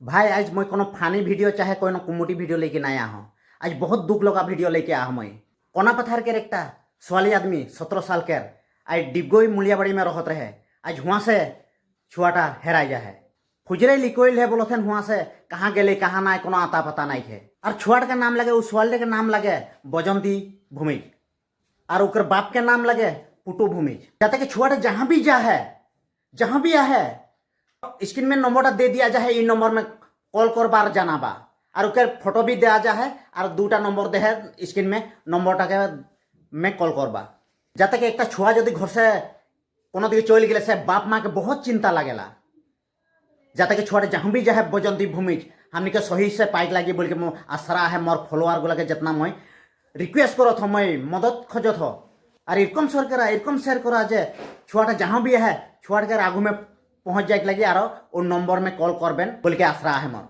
भाई आज मैं कोनो फानी वीडियो चाहे कोनो कॉमेडी वीडियो लेके नहीं आया हूँ। आज बहुत दुख लगा वीडियो लेके आया हूँ। मैं कोना पथार के एक स्वाली आदमी 17 साल के आज डिबगोई मुलियाबाड़ी में रहत रहे। आज हुआ से छुआटा हेरा जा है खुजरे लिकोइल है बोलते हुआ से कहाँ गए कहाँ ना कोनो आता पता नहीं है। और छुआट का नाम लगे उस स्वाली का नाम लगे बजंती भूमिज और उकर बाप के नाम लगे पुटू भूमिज। जाते कि छुआटा जहाँ भी जा है जहाँ भी है स्क्रीन में नंबर दे दिया जाए इन नंबर में कॉल कर बार जाना बा और उनके फोटो भी दिया जाए और दूटा नंबर दे है स्क्रीन में नंबर के में कॉल कर बा। जाते कि एक छुआ जदि घर से कोनो दिखे चल गए से बाप माँ के बहुत चिंता लगेला। जाते कि छुआ जहाँ भी जाए बजंती भूमिज हमने के सही से पाइक लगी बोल के आसरा है मोर फॉलोअर गुला के जितना मैं रिक्वेस्ट करत हो मैं मदद खोजत हो और इरकम शेयर करा जे छुआटा जहाँ भी है छुआ के आगू में पहुँच जाए लगे और नंबर में कॉल करबेन बोल के आसरा है मोर।